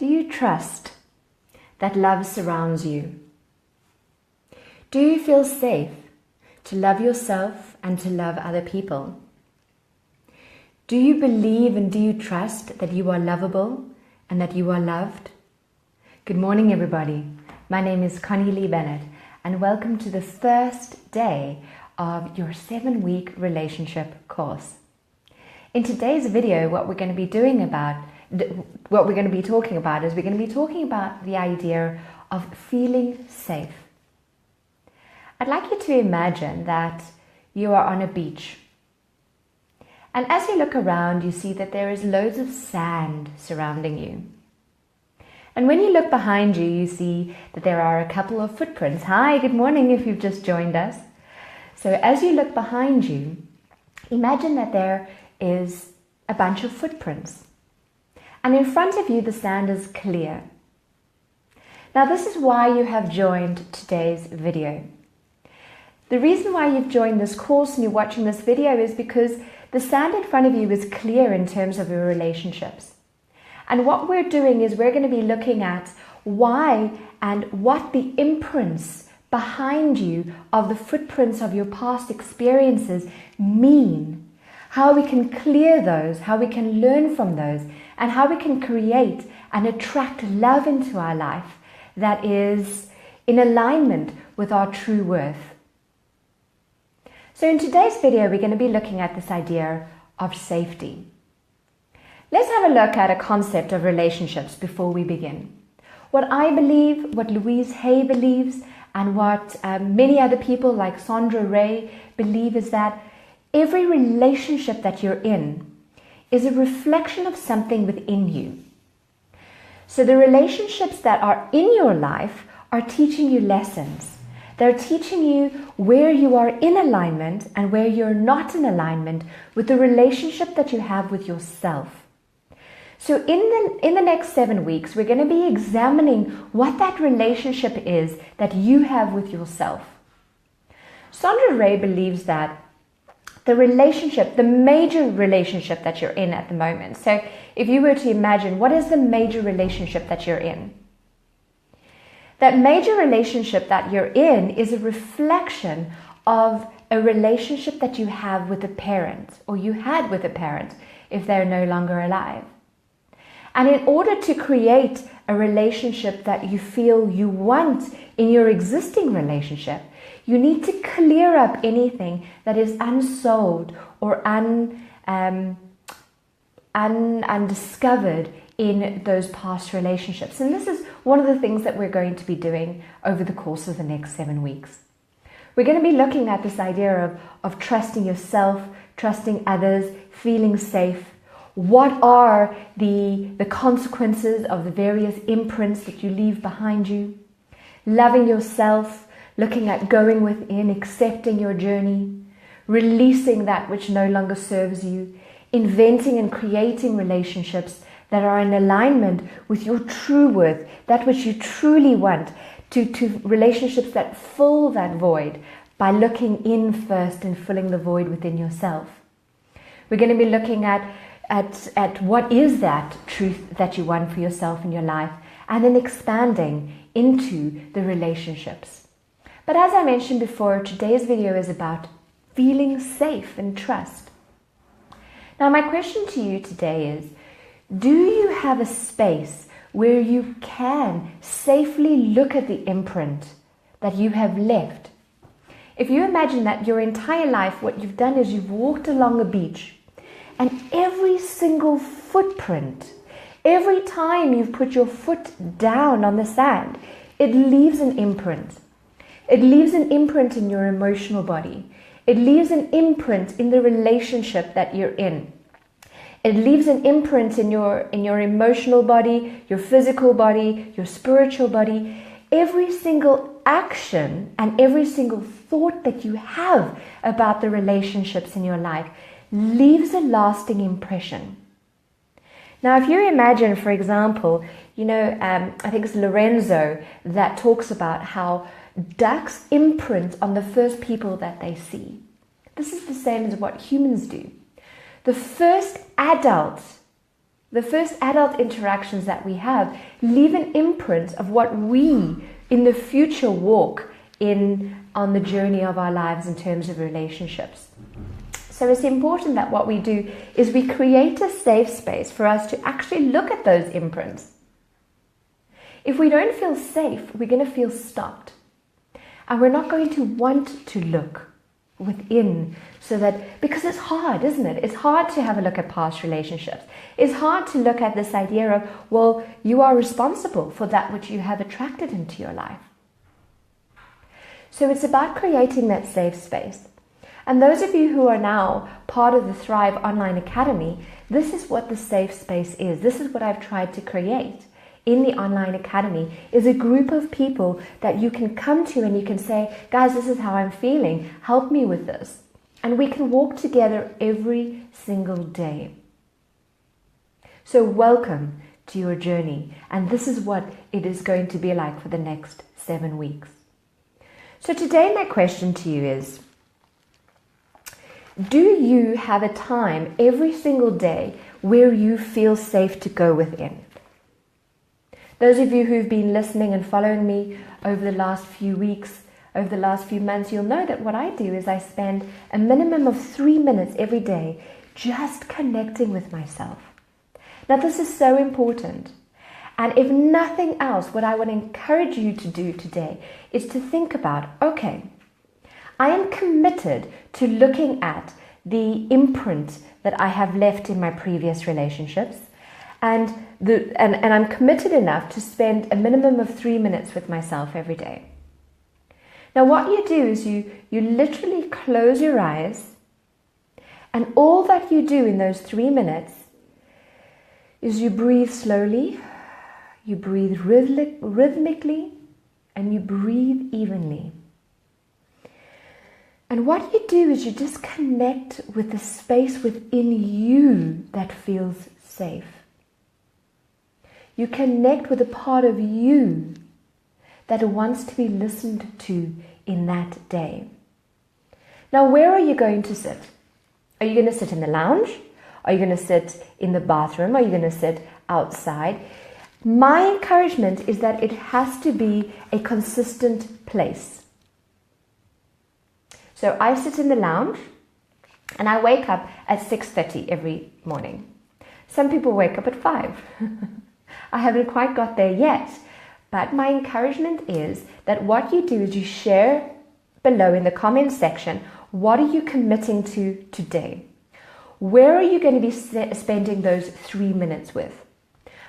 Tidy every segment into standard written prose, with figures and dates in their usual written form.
Do you trust that love surrounds you? Do you feel safe to love yourself and to love other people? Do you believe and do you trust that you are lovable and that you are loved? Good morning, everybody. My name is Connie-Lee and welcome to the first day of your 7-week relationship course. In today's video, what we're going to be talking about the idea of feeling safe. I'd like you to imagine that you are on a beach. And as you look around, you see that there is loads of sand surrounding you. And when you look behind you, you see that there are a couple of footprints. Hi, good morning if you've just joined us. So as you look behind you, imagine that there is a bunch of footprints. And in front of you, the sand is clear. Now, this is why you have joined today's video. The reason why you've joined this course and you're watching this video is because the sand in front of you is clear in terms of your relationships. And what we're doing is we're going to be looking at why and what the imprints behind you of the footprints of your past experiences mean, how we can clear those, how we can learn from those, and how we can create and attract love into our life that is in alignment with our true worth. So in today's video, we're going to be looking at this idea of safety. Let's have a look at a concept of relationships before we begin. What I believe, what Louise Hay believes, and what many other people like Sandra Ray believe is that every relationship that you're in is a reflection of something within you. So the relationships that are in your life are teaching you lessons. They're teaching you where you are in alignment and where you're not in alignment with the relationship that you have with yourself. So in the next 7 weeks, we're going to be examining what that relationship is that you have with yourself. Sandra Ray believes that the major relationship that you're in at the moment. So if you were to imagine, what is the major relationship that you're in? That major relationship that you're in is a reflection of a relationship that you have with a parent, or you had with a parent if they're no longer alive. And in order to create a relationship that you feel you want in your existing relationship, you need to clear up anything that is unsolved or undiscovered in those past relationships. And this is one of the things that we're going to be doing over the course of the next 7 weeks. We're going to be looking at this idea of trusting yourself, trusting others, feeling safe. What are the consequences of the various imprints that you leave behind you? Loving yourself, looking at going within, accepting your journey, releasing that which no longer serves you, inventing and creating relationships that are in alignment with your true worth, that which you truly want, to relationships that fill that void by looking in first and filling the void within yourself. We're going to be looking at what is that truth that you want for yourself in your life, and then expanding into the relationships. But as I mentioned before, today's video is about feeling safe and trust. Now, my question to you today is, do you have a space where you can safely look at the imprint that you have left? If you imagine that your entire life, what you've done is you've walked along a beach, and every single footprint, every time you've put your foot down on the sand, it leaves an imprint. It leaves an imprint in your emotional body. It leaves an imprint in the relationship that you're in. It leaves an imprint in your emotional body, your physical body, your spiritual body. Every single action and every single thought that you have about the relationships in your life leaves a lasting impression. Now, if you imagine, for example, I think it's Lorenzo that talks about how ducks imprint on the first people that they see. This is the same as what humans do. The first adult The first adult interactions that we have leave an imprint of what we in the future walk in on the journey of our lives in terms of relationships. So it's important that what we do is we create a safe space for us to actually look at those imprints. If we don't feel safe, we're going to feel stopped. And we're not going to want to look within, so that, because it's hard, isn't it? It's hard to have a look at past relationships. It's hard to look at this idea of, well, you are responsible for that which you have attracted into your life. So it's about creating that safe space. And those of you who are now part of the Thrive Online Academy, this is what the safe space is. This is what I've tried to create in the Online Academy, is a group of people that you can come to and you can say, guys, this is how I'm feeling. Help me with this. And we can walk together every single day. So welcome to your journey. And this is what it is going to be like for the next 7 weeks. So today my question to you is, do you have a time every single day where you feel safe to go within? Those of you who've been listening and following me over the last few weeks, over the last few months, you'll know that what I do is I spend a minimum of 3 minutes every day just connecting with myself. Now this is so important. And if nothing else, what I would encourage you to do today is to think about, okay, I am committed to looking at the imprint that I have left in my previous relationships, and I'm committed enough to spend a minimum of 3 minutes with myself every day. Now what you do is you literally close your eyes, and all that you do in those 3 minutes is you breathe slowly, you breathe rhythmically, and you breathe evenly. And what you do is you just connect with the space within you that feels safe. You connect with a part of you that wants to be listened to in that day. Now, where are you going to sit? Are you going to sit in the lounge? Are you going to sit in the bathroom? Are you going to sit outside? My encouragement is that it has to be a consistent place. So I sit in the lounge and I wake up at 6:30 every morning. Some people wake up at 5. I haven't quite got there yet, but my encouragement is that what you do is you share below in the comments section, what are you committing to today? Where are you going to be spending those 3 minutes with?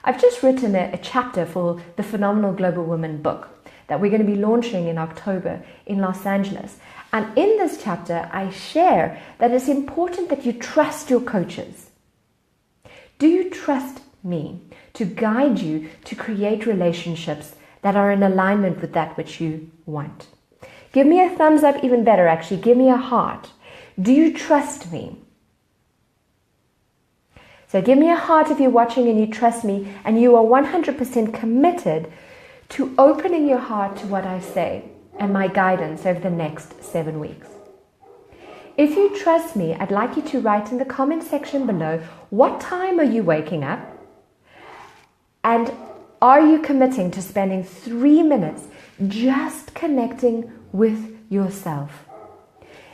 I've just written a chapter for the Phenomenal Global Woman book that we're going to be launching in October in Los Angeles. And in this chapter, I share that it's important that you trust your coaches. Do you trust me to guide you to create relationships that are in alignment with that which you want? Give me a thumbs up, even better actually. Give me a heart. Do you trust me? So give me a heart if you're watching and you trust me and you are 100% committed to opening your heart to what I say and my guidance over the next 7 weeks. If you trust me, I'd like you to write in the comment section below, what time are you waking up? And are you committing to spending 3 minutes just connecting with yourself?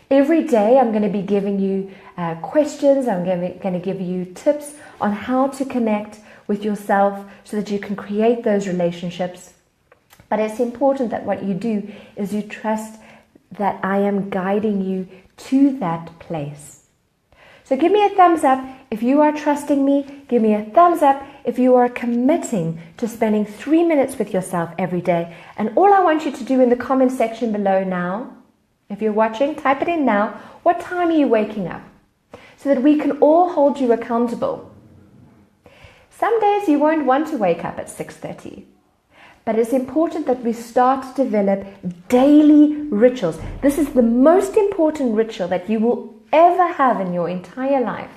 Every day I'm going to be giving you questions, I'm going to give you tips on how to connect with yourself so that you can create those relationships. But it's important that what you do is you trust that I am guiding you to that place. So give me a thumbs up if you are trusting me. Give me a thumbs up if you are committing to spending 3 minutes with yourself every day. And all I want you to do in the comment section below now, if you're watching, type it in now. What time are you waking up? So that we can all hold you accountable. Some days you won't want to wake up at 6:30. But it's important that we start to develop daily rituals. This is the most important ritual that you will ever have in your entire life.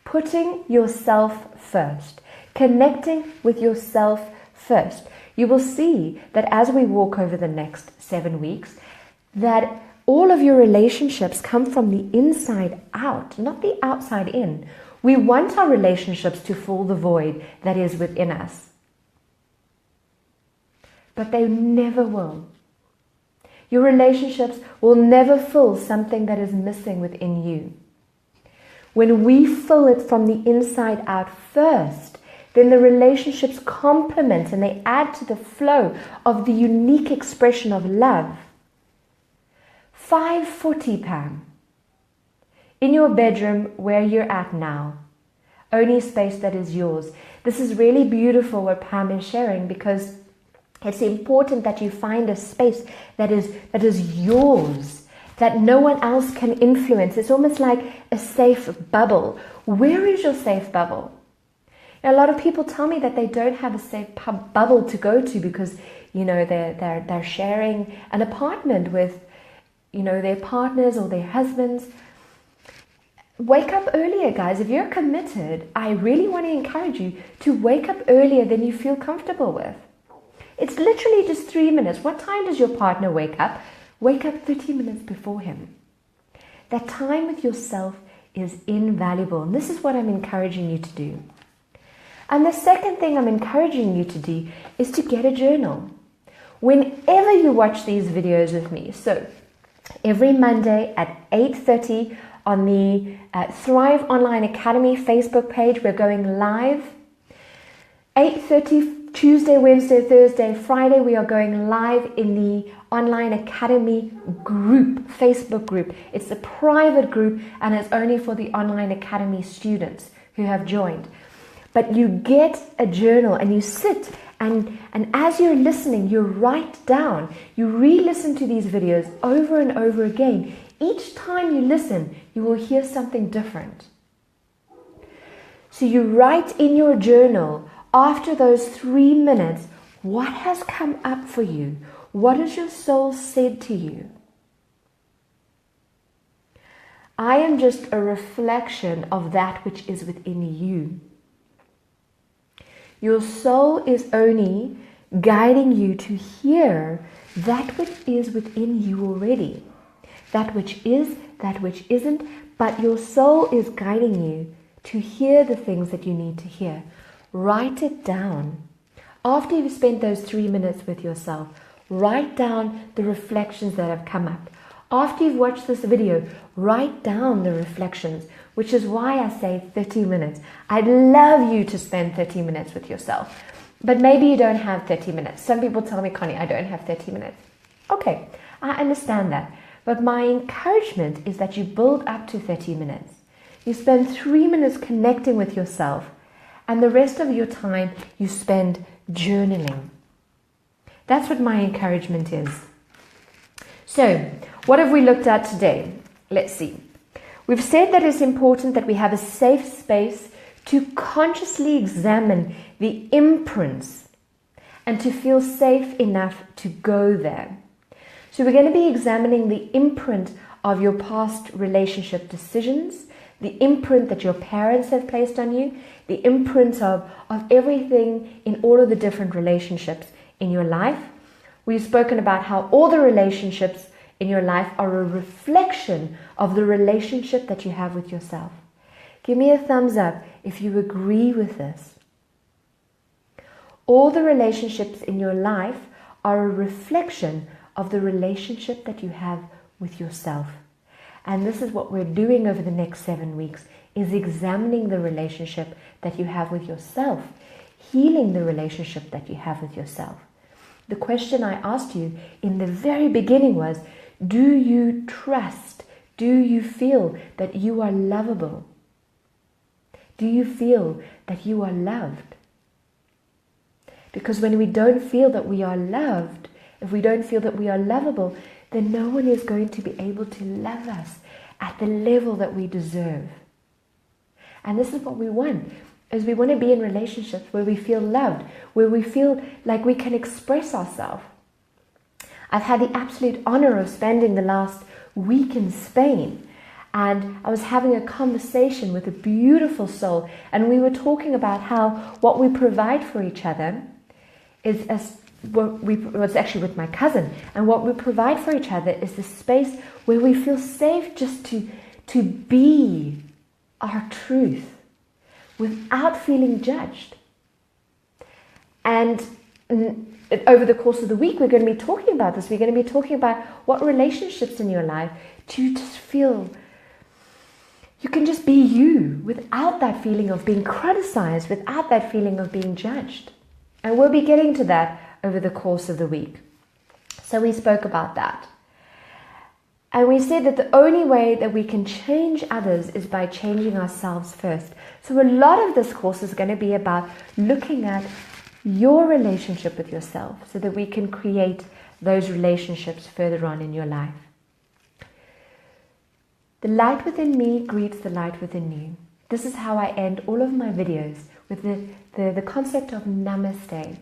Putting yourself first. Connecting with yourself first. You will see that as we walk over the next 7 weeks, that all of your relationships come from the inside out, not the outside in. We want our relationships to fill the void that is within us. But they never will. Your relationships will never fill something that is missing within you. When we fill it from the inside out first, then the relationships complement and they add to the flow of the unique expression of love. 540, Pam. In your bedroom where you're at now, only space that is yours. This is really beautiful what Pam is sharing, because it's important that you find a space that is yours, that no one else can influence. It's almost like a safe bubble. Where is your safe bubble? A lot of people tell me that they don't have a safe bubble to go to because, they're sharing an apartment with, their partners or their husbands. Wake up earlier, guys. If you're committed, I really want to encourage you to wake up earlier than you feel comfortable with. It's literally just 3 minutes. What time does your partner wake up? Wake up 30 minutes before him. That time with yourself is invaluable. And this is what I'm encouraging you to do. And the second thing I'm encouraging you to do is to get a journal. Whenever you watch these videos with me, so every Monday at 8:30 on the Thrive Online Academy Facebook page, we're going live. 8:30 Tuesday, Wednesday, Thursday, Friday, we are going live in the Online Academy group, Facebook group. It's a private group and it's only for the Online Academy students who have joined. But you get a journal and you sit and as you're listening, you write down, you re-listen to these videos over and over again. Each time you listen, you will hear something different. So you write in your journal, after those 3 minutes, what has come up for you? What has your soul said to you? I am just a reflection of that which is within you. Your soul is only guiding you to hear that which is within you already. That which is, that which isn't, but your soul is guiding you to hear the things that you need to hear. Write it down. After you've spent those 3 minutes with yourself, write down the reflections that have come up. After you've watched this video, write down the reflections, which is why I say 30 minutes. I'd love you to spend 30 minutes with yourself, but maybe you don't have 30 minutes. Some people tell me, Connie, I don't have 30 minutes. Okay, I understand that, but my encouragement is that you build up to 30 minutes. You spend 3 minutes connecting with yourself, and the rest of your time you spend journaling. That's what my encouragement is. So, what have we looked at today? Let's see. We've said that it's important that we have a safe space to consciously examine the imprints and to feel safe enough to go there. So we're going to be examining the imprint of your past relationship decisions, the imprint that your parents have placed on you, the imprint of everything in all of the different relationships in your life. We've spoken about how all the relationships in your life are a reflection of the relationship that you have with yourself. Give me a thumbs up if you agree with this. All the relationships in your life are a reflection of the relationship that you have with yourself. And this is what we're doing over the next 7 weeks, is examining the relationship that you have with yourself, healing the relationship that you have with yourself. The question I asked you in the very beginning was, do you trust? Do you feel that you are lovable? Do you feel that you are loved? Because when we don't feel that we are loved, if we don't feel that we are lovable, then no one is going to be able to love us at the level that we deserve. And this is what we want, is we want to be in relationships where we feel loved, where we feel like we can express ourselves. I've had the absolute honor of spending the last week in Spain, and I was having a conversation with a beautiful soul, and we were talking about how what we provide for each other is was actually with my cousin, and what we provide for each other is the space where we feel safe just to be our truth, without feeling judged. And over the course of the week, we're going to be talking about this. We're going to be talking about what relationships in your life do you just feel you can just be you without that feeling of being criticized, without that feeling of being judged. And we'll be getting to that over the course of the week. So we spoke about that. And we said that the only way that we can change others is by changing ourselves first. So a lot of this course is going to be about looking at your relationship with yourself so that we can create those relationships further on in your life. The light within me greets the light within you. This is how I end all of my videos, with the concept of namaste.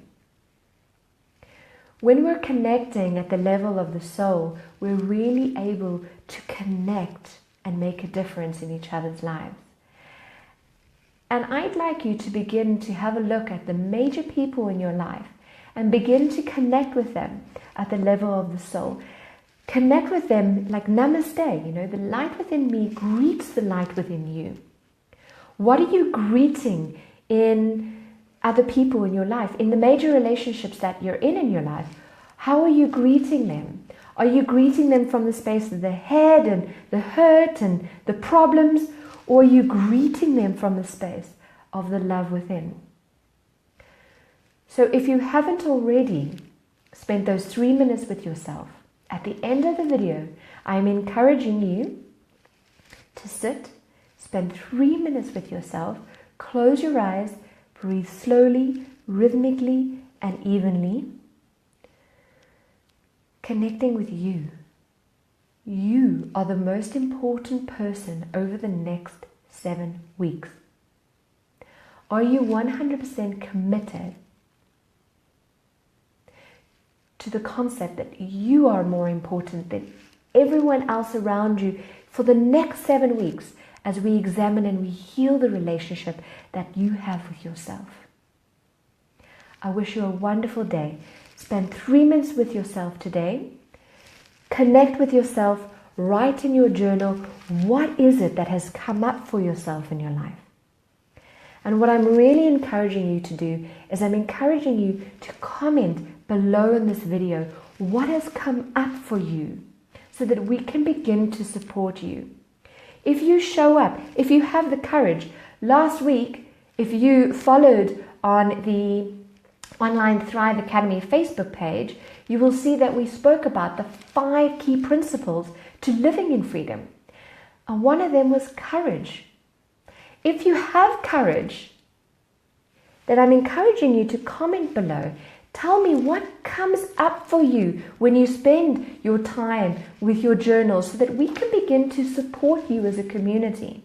When we're connecting at the level of the soul, we're really able to connect and make a difference in each other's lives. And I'd like you to begin to have a look at the major people in your life and begin to connect with them at the level of the soul. Connect with them like namaste, the light within me greets the light within you. What are you greeting in other people in your life, in the major relationships that you're in your life? How are you greeting them? Are you greeting them from the space of the head and the hurt and the problems, or are you greeting them from the space of the love within? So if you haven't already spent those 3 minutes with yourself, at the end of the video, I'm encouraging you to sit, spend 3 minutes with yourself, close your eyes, breathe slowly, rhythmically, and evenly, connecting with you. You are the most important person over the next 7 weeks. Are you 100% committed to the concept that you are more important than everyone else around you for the next 7 weeks as we examine and we heal the relationship that you have with yourself? I wish you a wonderful day. Spend 3 minutes with yourself today. Connect with yourself. Write in your journal, what is it that has come up for yourself in your life? And what I'm really encouraging you to do is I'm encouraging you to comment below in this video what has come up for you so that we can begin to support you. If you show up, if you have the courage, last week, if you followed on the Online Thrive Academy Facebook page, you will see that we spoke about the 5 key principles to living in freedom. And one of them was courage. If you have courage, then I'm encouraging you to comment below. Tell me what comes up for you when you spend your time with your journal so that we can begin to support you as a community.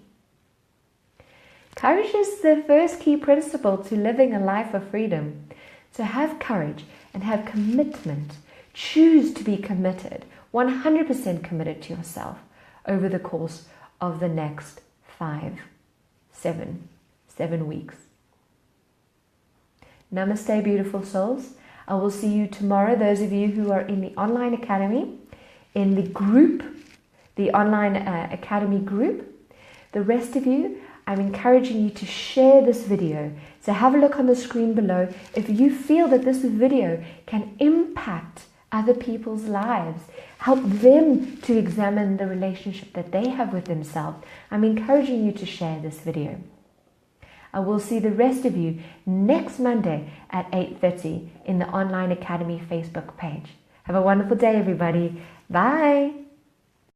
Courage is the first key principle to living a life of freedom. So have courage and have commitment. Choose to be committed, 100% committed to yourself over the course of the next 7 weeks. Namaste, beautiful souls. I will see you tomorrow. Those of you who are in the online academy, in the group, the online academy group. The rest of you, I'm encouraging you to share this video. So have a look on the screen below. If you feel that this video can impact other people's lives, help them to examine the relationship that they have with themselves, I'm encouraging you to share this video. I will see the rest of you next Monday at 8:30 in the Online Academy Facebook page. Have a wonderful day, everybody. Bye.